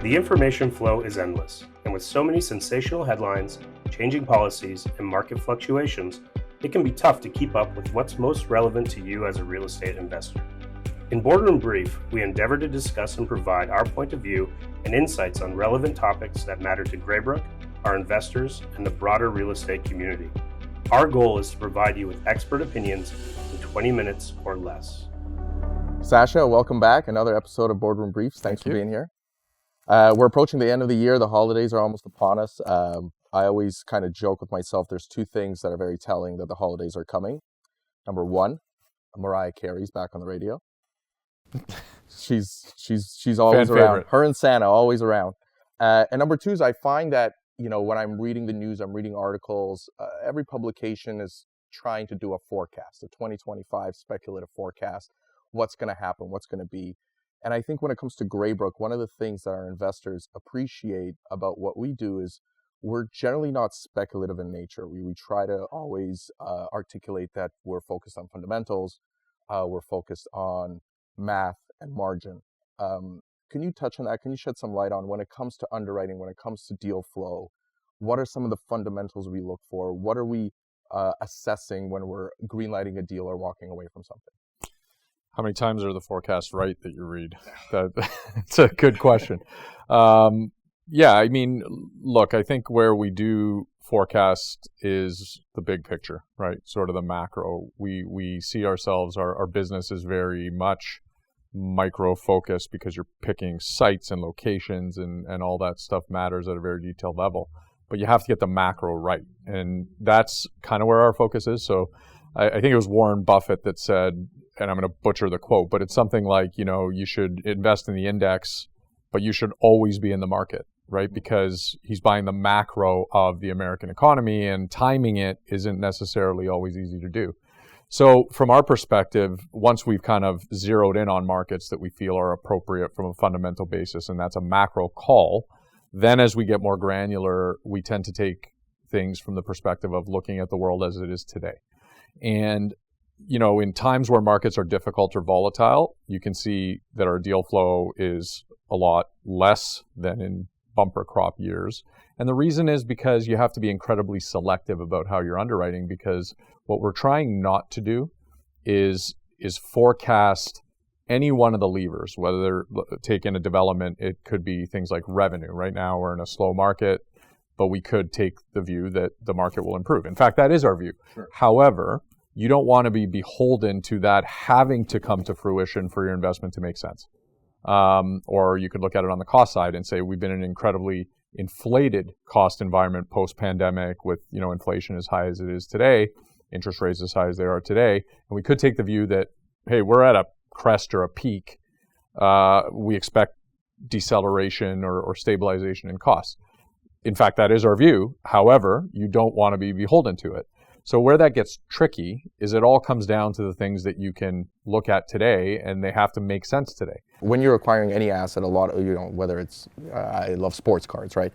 The information flow is endless, and with so many sensational headlines, changing policies, and market fluctuations, it can be tough to keep up with what's most relevant to you as a real estate investor. In Boardroom Brief, we endeavor to discuss and provide our point of view and insights on relevant topics that matter to Greybrook, our investors, and the broader real estate community. Our goal is to provide you with expert opinions in 20 minutes or less. Sasha, welcome back. Another episode of Boardroom Briefs. Thanks for being here. We're approaching the end of the year. The holidays are almost upon us. I always kind of joke with myself. There's two things that are very telling that the holidays are coming. Number one, Mariah Carey's back on the radio. She's always around. Favorite. Her and Santa always around. And number two is I find that, when I'm reading the news, I'm reading articles, every publication is trying to do a forecast, a 2025 speculative forecast. What's going to happen? What's going to be? And I think when it comes to Greybrook, one of the things that our investors appreciate about what we do is we're generally not speculative in nature. We try to always articulate that we're focused on fundamentals, we're focused on math and margin. Can you touch on that? Can you shed some light on when it comes to underwriting, when it comes to deal flow? What are some of the fundamentals we look for? What are we assessing when we're greenlighting a deal or walking away from something? How many times are the forecasts right that you read? That's a good question. Look, I think where we do forecast is the big picture, right? Sort of the macro. We see ourselves, our business is very much micro-focused because you're picking sites and locations and all that stuff matters at a very detailed level. But you have to get the macro right. And that's kind of where our focus is. So I think it was Warren Buffett that said, and I'm going to butcher the quote, but it's something like, you should invest in the index, but you should always be in the market, right? Because he's buying the macro of the American economy, and timing it isn't necessarily always easy to do. So from our perspective, once we've kind of zeroed in on markets that we feel are appropriate from a fundamental basis, and that's a macro call, then as we get more granular, we tend to take things from the perspective of looking at the world as it is today. And in times where markets are difficult or volatile, you can see that our deal flow is a lot less than in bumper crop years. And the reason is because you have to be incredibly selective about how you're underwriting, because what we're trying not to do is forecast any one of the levers, whether take in a development, it could be things like revenue. Right now we're in a slow market, but we could take the view that the market will improve. In fact, that is our view. Sure. However, you don't want to be beholden to that having to come to fruition for your investment to make sense. Or you could look at it on the cost side and say we've been in an incredibly inflated cost environment post-pandemic with inflation as high as it is today, interest rates as high as they are today, and we could take the view that, hey, we're at a crest or a peak. We expect deceleration or stabilization in costs. In fact, that is our view. However, you don't want to be beholden to it. So where that gets tricky is it all comes down to the things that you can look at today, and they have to make sense today. When you're acquiring any asset, a lot of, whether it's, I love sports cards, right?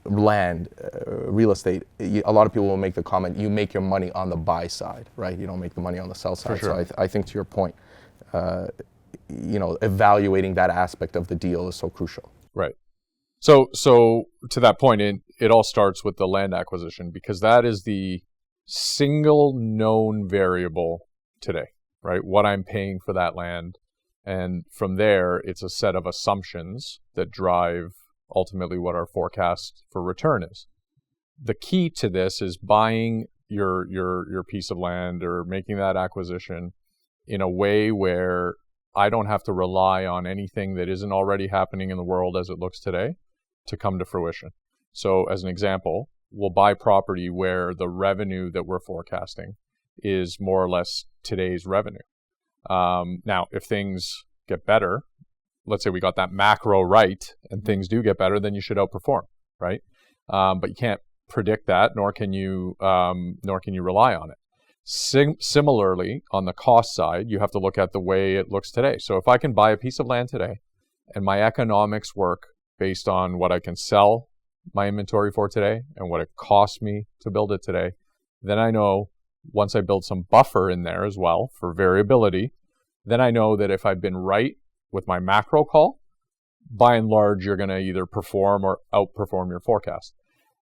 Land, real estate, a lot of people will make the comment, you make your money on the buy side, right? You don't make the money on the sell side. For sure. So I think to your point, evaluating that aspect of the deal is so crucial. Right. So to that point, it all starts with the land acquisition, because that is the single known variable today, right? What I'm paying for that land. And from there, it's a set of assumptions that drive ultimately what our forecast for return is. The key to this is buying your piece of land or making that acquisition in a way where I don't have to rely on anything that isn't already happening in the world as it looks today to come to fruition. So as an example, we'll buy property where the revenue that we're forecasting is more or less today's revenue. Now, if things get better, let's say we got that macro right and things do get better, then you should outperform, right? But you can't predict that, nor can you rely on it. Similarly, on the cost side, you have to look at the way it looks today. So if I can buy a piece of land today and my economics work based on what I can sell my inventory for today and what it costs me to build it today, then I know once I build some buffer in there as well for variability, then I know that if I've been right with my macro call, by and large, you're going to either perform or outperform your forecast.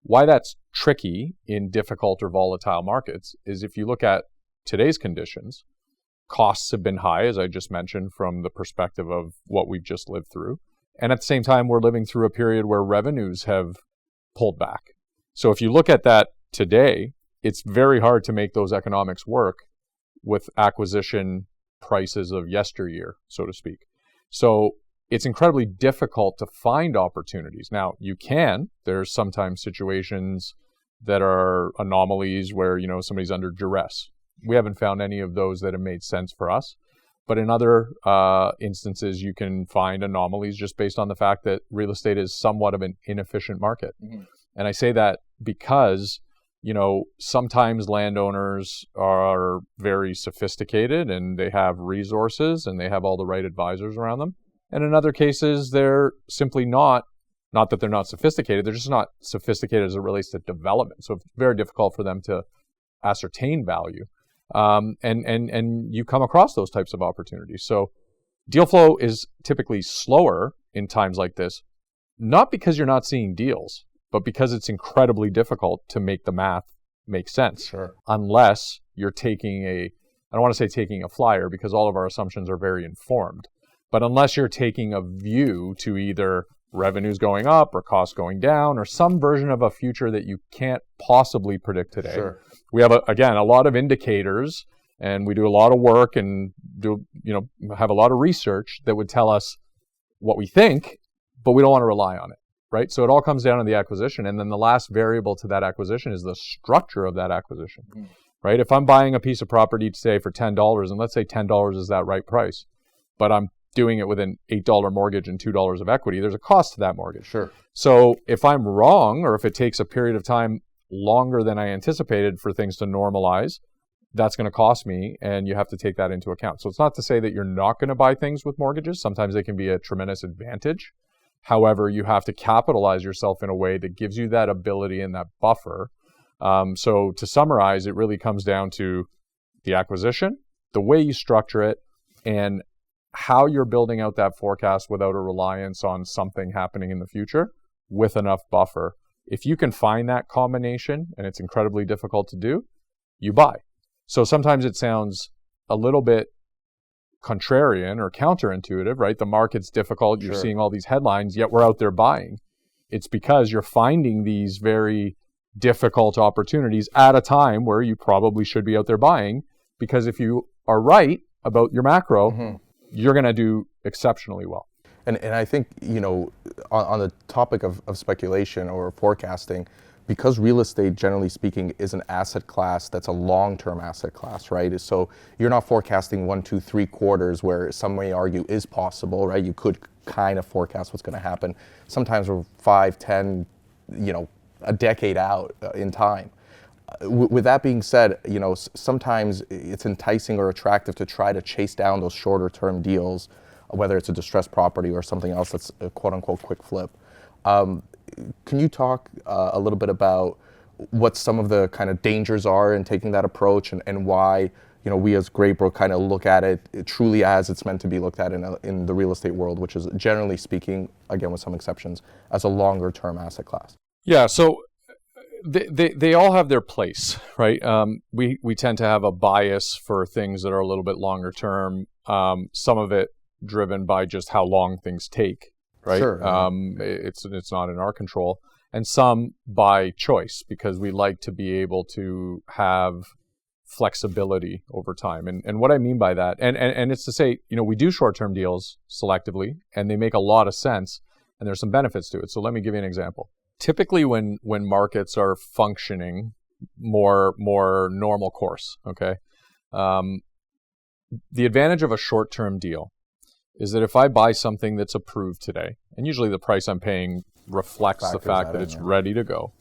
Why that's tricky in difficult or volatile markets is if you look at today's conditions, costs have been high, as I just mentioned, from the perspective of what we've just lived through. And at the same time, we're living through a period where revenues have pulled back. So if you look at that today, it's very hard to make those economics work with acquisition prices of yesteryear, so to speak. So it's incredibly difficult to find opportunities. Now, you can. There's sometimes situations that are anomalies where, somebody's under duress. We haven't found any of those that have made sense for us. But in other instances, you can find anomalies just based on the fact that real estate is somewhat of an inefficient market. Mm-hmm. And I say that because, sometimes landowners are very sophisticated and they have resources and they have all the right advisors around them. And in other cases, they're simply not that they're not sophisticated, they're just not sophisticated as it relates to development. So it's very difficult for them to ascertain value. And you come across those types of opportunities. So deal flow is typically slower in times like this, not because you're not seeing deals, but because it's incredibly difficult to make the math make sense. Sure. Unless you're taking I don't want to say taking a flyer because all of our assumptions are very informed, but unless you're taking a view to either revenues going up or costs going down or some version of a future that you can't possibly predict today. Sure. We have, a lot of indicators and we do a lot of work and have a lot of research that would tell us what we think, but we don't want to rely on it, right? So it all comes down to the acquisition. And then the last variable to that acquisition is the structure of that acquisition, right? If I'm buying a piece of property today for $10, and let's say $10 is that right price, but I'm doing it with an $8 mortgage and $2 of equity, there's a cost to that mortgage. Sure. So if I'm wrong, or if it takes a period of time longer than I anticipated for things to normalize, that's going to cost me, and you have to take that into account. So it's not to say that you're not going to buy things with mortgages. Sometimes they can be a tremendous advantage. However, you have to capitalize yourself in a way that gives you that ability and that buffer. So to summarize, it really comes down to the acquisition, the way you structure it, and how you're building out that forecast without a reliance on something happening in the future with enough buffer. If you can find that combination, and it's incredibly difficult to do, you buy. So sometimes it sounds a little bit contrarian or counterintuitive, right? The market's difficult. You're seeing all these headlines, yet we're out there buying. It's because you're finding these very difficult opportunities at a time where you probably should be out there buying, because if you are right about your macro, you're going to do exceptionally well. And I think, on the topic of speculation or forecasting, because real estate, generally speaking, is an asset class that's a long-term asset class, right? So you're not forecasting 1, 2, 3 quarters, where some may argue is possible, right? You could kind of forecast what's going to happen. Sometimes we're 5, 10, a decade out in time. With that being said, sometimes it's enticing or attractive to try to chase down those shorter-term deals, whether it's a distressed property or something else that's a quote-unquote quick flip. Can you talk a little bit about what some of the kind of dangers are in taking that approach, and why we as Greybrook kind of look at it truly as it's meant to be looked at in the real estate world, which is, generally speaking, again with some exceptions, as a longer-term asset class? Yeah, so they all have their place, right? We tend to have a bias for things that are a little bit longer term. Some of it driven by just how long things take, right? Sure. It's not in our control, and some by choice, because we like to be able to have flexibility over time. And what I mean by that, and it's to say, we do short-term deals selectively, and they make a lot of sense, and there's some benefits to it. So let me give you an example. Typically, when markets are functioning more normal course, okay, the advantage of a short-term deal is that if I buy something that's approved today, and usually the price I'm paying reflects the fact that it's ready to go,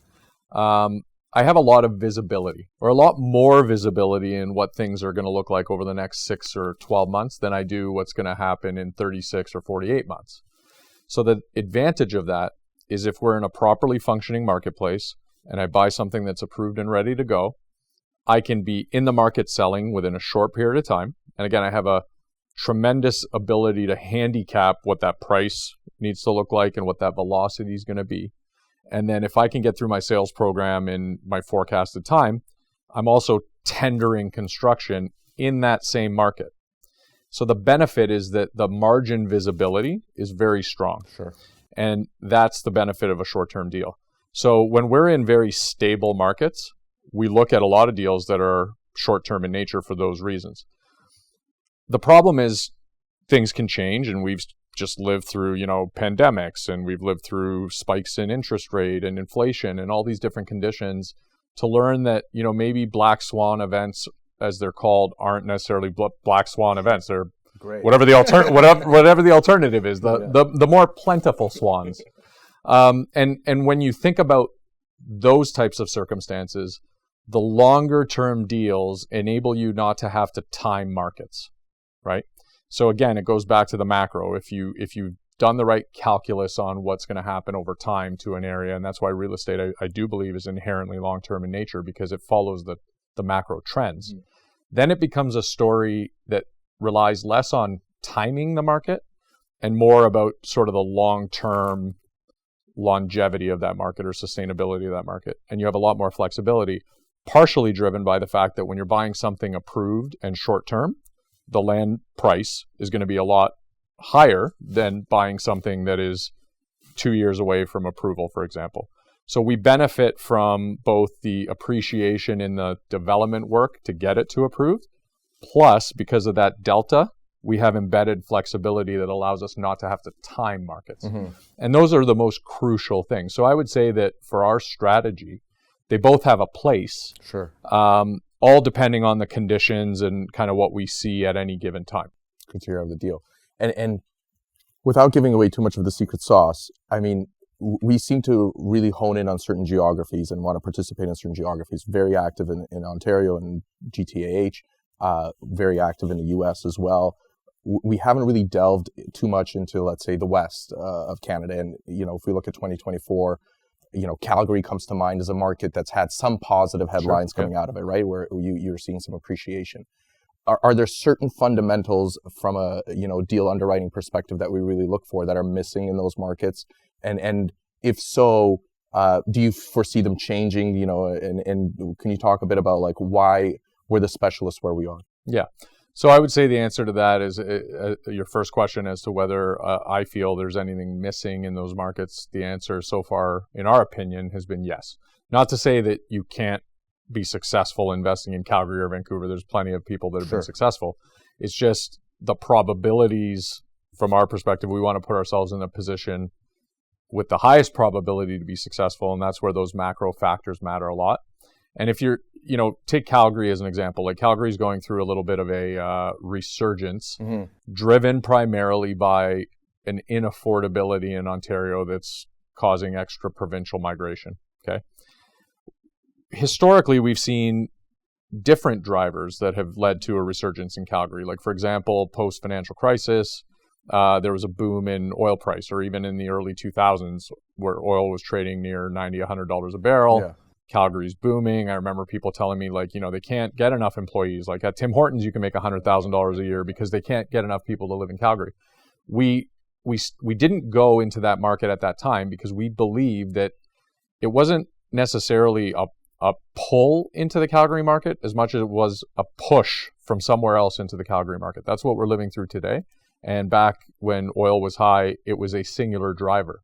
I have a lot of visibility, or a lot more visibility in what things are going to look like over the next 6 or 12 months than I do what's going to happen in 36 or 48 months. So the advantage of that is if we're in a properly functioning marketplace and I buy something that's approved and ready to go, I can be in the market selling within a short period of time. And again, I have a tremendous ability to handicap what that price needs to look like and what that velocity is going to be. And then if I can get through my sales program in my forecasted time, I'm also tendering construction in that same market. So the benefit is that the margin visibility is very strong. Sure. And that's the benefit of a short-term deal. So when we're in very stable markets, we look at a lot of deals that are short-term in nature for those reasons. The problem is things can change, and we've just lived through, pandemics, and we've lived through spikes in interest rate and inflation and all these different conditions to learn that, maybe black swan events, as they're called, aren't necessarily black swan events. They're Great. whatever the alternative is, the more plentiful swans. And when you think about those types of circumstances, the longer term deals enable you not to have to time markets, right? So again, it goes back to the macro. If you've done the right calculus on what's going to happen over time to an area, and that's why real estate, I do believe, is inherently long term in nature, because it follows the macro trends. Mm-hmm. Then it becomes a story that relies less on timing the market and more about sort of the long-term longevity of that market or sustainability of that market. And you have a lot more flexibility, partially driven by the fact that when you're buying something approved and short-term, the land price is going to be a lot higher than buying something that is 2 years away from approval, for example. So we benefit from both the appreciation in the development work to get it to approved, plus because of that delta, we have embedded flexibility that allows us not to have to time markets. Mm-hmm. And those are the most crucial things. So I would say that for our strategy, they both have a place, sure, all depending on the conditions and kind of what we see at any given time. Good to hear of the deal. And without giving away too much of the secret sauce, I mean, we seem to really hone in on certain geographies and want to participate in certain geographies. Very active in Ontario and GTAH, very active in the US as well. We haven't really delved too much into, let's say, the west of Canada. And, if we look at 2024, Calgary comes to mind as a market that's had some positive headlines coming out of it, right? Where you're seeing some appreciation. Are there certain fundamentals from a deal underwriting perspective that we really look for that are missing in those markets? And if so, do you foresee them changing? And can you talk a bit about like why we're the specialists where we are? Yeah. So I would say the answer to that is your first question as to whether I feel there's anything missing in those markets. The answer so far, in our opinion, has been yes. Not to say that you can't be successful investing in Calgary or Vancouver. There's plenty of people that have been successful. It's just the probabilities from our perspective. We want to put ourselves in a position with the highest probability to be successful, and that's where those macro factors matter a lot. And if you're, take Calgary as an example. Like Calgary's going through a little bit of a resurgence, mm-hmm. driven primarily by an inaffordability in Ontario that's causing extra provincial migration. Okay. Historically, we've seen different drivers that have led to a resurgence in Calgary. Like, for example, post-financial crisis, there was a boom in oil price, or even in the early 2000s where oil was trading near $90, $100 a barrel. Yeah. Calgary's booming. I remember people telling me, like, they can't get enough employees. Like at Tim Hortons, you can make $100,000 a year because they can't get enough people to live in Calgary. We didn't go into that market at that time because we believed that it wasn't necessarily a pull into the Calgary market as much as it was a push from somewhere else into the Calgary market. That's what we're living through today. And back when oil was high, it was a singular driver.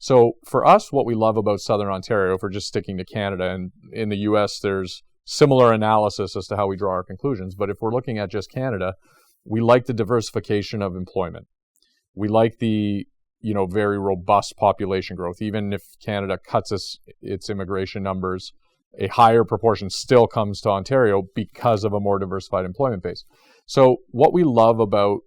So for us, what we love about Southern Ontario, if we're just sticking to Canada, and in the US, there's similar analysis as to how we draw our conclusions. But if we're looking at just Canada, we like the diversification of employment. We like the, very robust population growth. Even if Canada cuts its immigration numbers, a higher proportion still comes to Ontario because of a more diversified employment base. So what we love about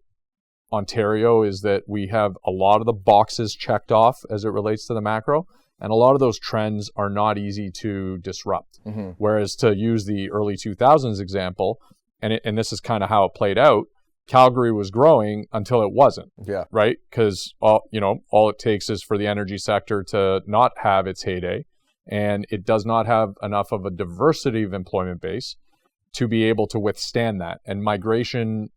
Ontario is that we have a lot of the boxes checked off as it relates to the macro, and a lot of those trends are not easy to disrupt. Mm-hmm. Whereas to use the early 2000s example, and this is kind of how it played out, Calgary was growing until it wasn't. Yeah. Right? Because all it takes is for the energy sector to not have its heyday, and it does not have enough of a diversity of employment base to be able to withstand that. And migration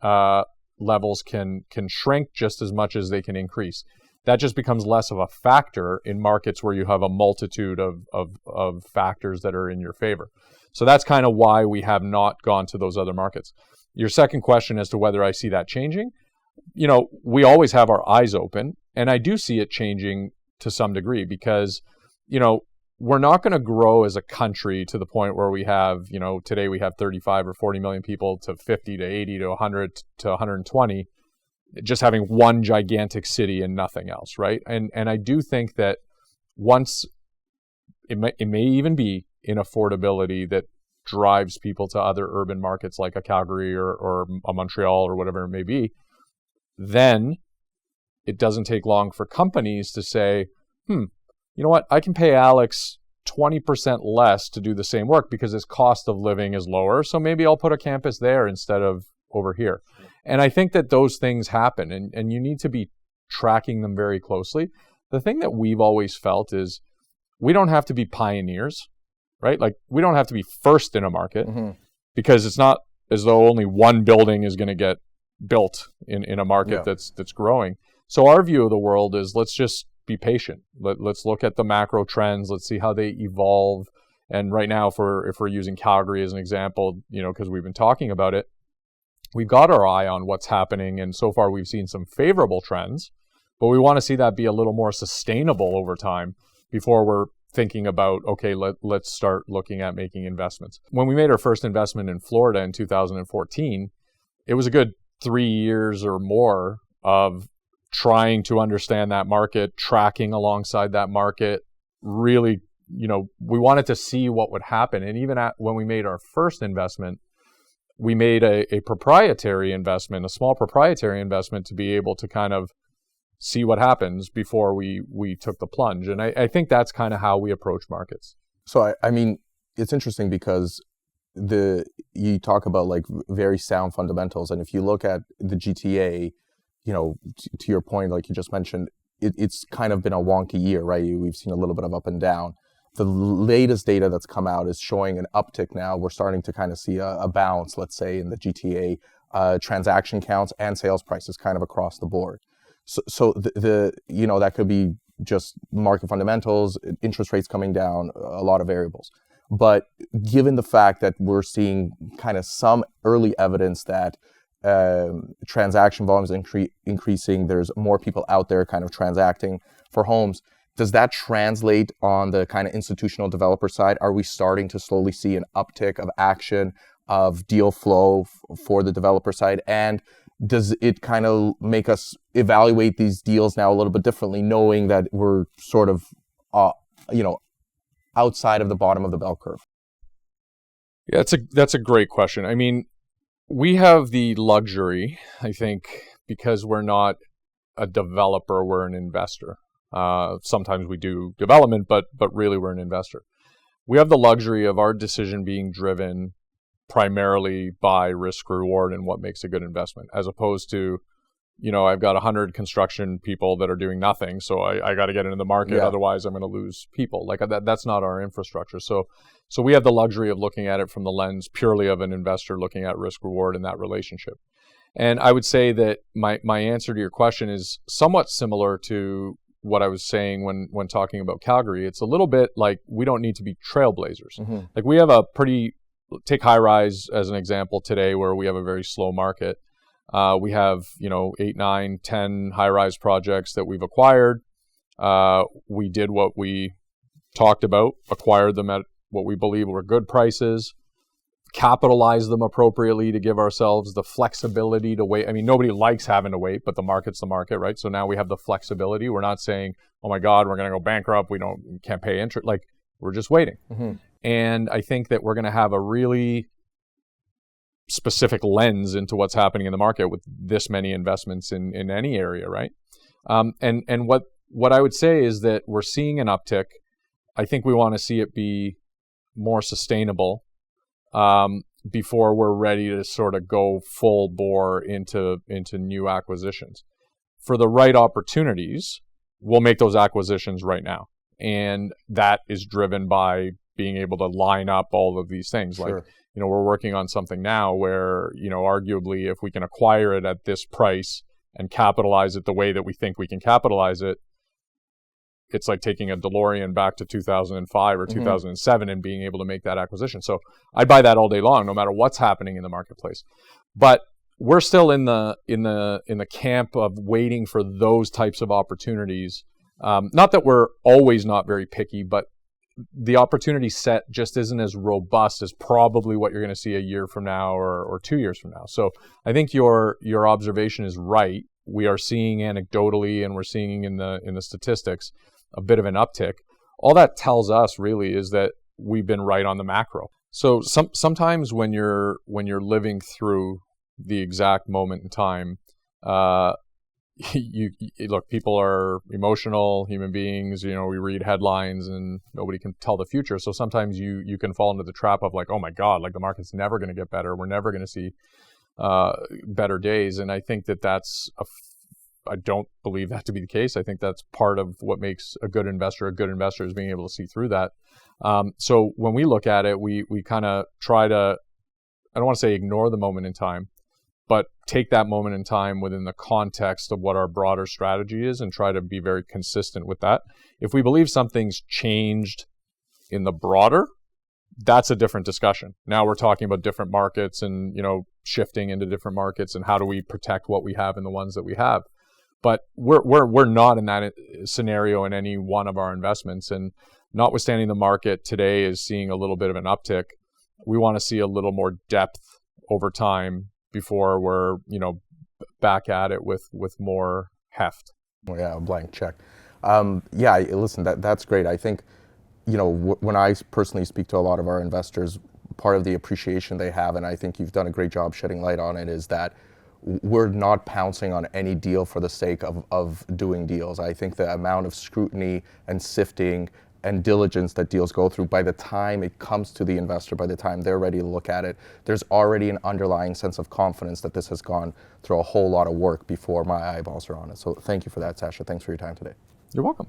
levels can shrink just as much as they can increase. that just becomes less of a factor in markets where you have a multitude of factors that are in your favor. So that's kind of why we have not gone to those other markets. Your second question as to whether I see that changing, we always have our eyes open, and I do see it changing to some degree because, we're not going to grow as a country to the point where we have, today we have 35 or 40 million people to 50 to 80 to 100 to 120, just having one gigantic city and nothing else, right? And I do think that once it may even be in affordability that drives people to other urban markets like a Calgary or a Montreal or whatever it may be, then it doesn't take long for companies to say, you know what, I can pay Alex 20% less to do the same work because his cost of living is lower, so maybe I'll put a campus there instead of over here. And I think that those things happen, and you need to be tracking them very closely. The thing that we've always felt is we don't have to be pioneers, right? Like, we don't have to be first in a market because it's not as though only one building is going to get built in a market that's growing. So our view of the world is let's just be patient. Let's look at the macro trends. Let's see how they evolve. And right now, if we're using Calgary as an example, because we've been talking about it, we've got our eye on what's happening. And so far, we've seen some favorable trends, but we want to see that be a little more sustainable over time before we're thinking about, okay, let's start looking at making investments. When we made our first investment in Florida in 2014, it was a good 3 years or more of trying to understand that market, tracking alongside that market, really, we wanted to see what would happen. And even when we made our first investment, we made a proprietary investment, a small proprietary investment to be able to kind of see what happens before we took the plunge. And I think that's kind of how we approach markets. So, I mean, it's interesting because you talk about like very sound fundamentals. And if you look at the GTA, to your point, like you just mentioned, it's kind of been a wonky year, right? We've seen a little bit of up and down. The latest data that's come out is showing an uptick now. We're starting to kind of see a bounce, let's say, in the GTA transaction counts and sales prices kind of across the board. So that could be just market fundamentals, interest rates coming down, a lot of variables. But given the fact that we're seeing kind of some early evidence that transaction volumes increasing, there's more people out there kind of transacting for homes, does that translate on the kind of institutional developer side? Are we starting to slowly see an uptick of action, of deal flow for the developer side? And does it kind of make us evaluate these deals now a little bit differently, knowing that we're sort of, outside of the bottom of the bell curve? Yeah, that's a great question. I mean, we have the luxury, I think, because we're not a developer, we're an investor. Sometimes we do development, but really we're an investor. We have the luxury of our decision being driven primarily by risk reward and what makes a good investment, as opposed to, I've got 100 construction people that are doing nothing, so I got to get into the market, otherwise I'm going to lose people. Like that's not our infrastructure. So we have the luxury of looking at it from the lens purely of an investor looking at risk reward in that relationship. And I would say that my answer to your question is somewhat similar to what I was saying when talking about Calgary. It's a little bit like we don't need to be trailblazers. Mm-hmm. Like we have take high rise as an example today, where we have a very slow market. We have 8, 9, 10 high rise projects that we've acquired. We did what we talked about, acquired them at what we believe were good prices, capitalize them appropriately to give ourselves the flexibility to wait. I mean, nobody likes having to wait, but the market's the market, right? So now we have the flexibility. We're not saying, oh my God, we're going to go bankrupt. We can't pay interest. Like, we're just waiting. Mm-hmm. And I think that we're going to have a really specific lens into what's happening in the market with this many investments in any area, right? And what I would say is that we're seeing an uptick. I think we want to see it be more sustainable before we're ready to sort of go full bore into new acquisitions. For the right opportunities, we'll make those acquisitions right now. And that is driven by being able to line up all of these things. Sure. Like, we're working on something now where, arguably if we can acquire it at this price and capitalize it the way that we think we can capitalize it, it's like taking a DeLorean back to 2005 or 2007 and being able to make that acquisition. So I'd buy that all day long, no matter what's happening in the marketplace. But we're still in the camp of waiting for those types of opportunities. Not that we're always not very picky, but the opportunity set just isn't as robust as probably what you're going to see a year from now or 2 years from now. So I think your observation is right. We are seeing anecdotally, and we're seeing in the statistics, a bit of an uptick. All that tells us really is that we've been right on the macro. So sometimes when you're living through the exact moment in time, you look, people are emotional human beings. We read headlines and nobody can tell the future. So sometimes you can fall into the trap of like, oh my God, like the market's never going to get better. We're never going to see better days. And I think I don't believe that to be the case. I think that's part of what makes a good investor is being able to see through that. So when we look at it, we kind of try to, I don't want to say ignore the moment in time, but take that moment in time within the context of what our broader strategy is and try to be very consistent with that. If we believe something's changed in the broader, that's a different discussion. Now we're talking about different markets and, shifting into different markets and how do we protect what we have in the ones that we have. But we're not in that scenario in any one of our investments. And notwithstanding the market today is seeing a little bit of an uptick, we want to see a little more depth over time before we're back at it with more heft. Oh, yeah, a blank check. Listen, that's great. I think when I personally speak to a lot of our investors, part of the appreciation they have, and I think you've done a great job shedding light on it, is that we're not pouncing on any deal for the sake of doing deals. I think the amount of scrutiny and sifting and diligence that deals go through, by the time it comes to the investor, by the time they're ready to look at it, there's already an underlying sense of confidence that this has gone through a whole lot of work before my eyeballs are on it. So thank you for that, Sasha. Thanks for your time today. You're welcome.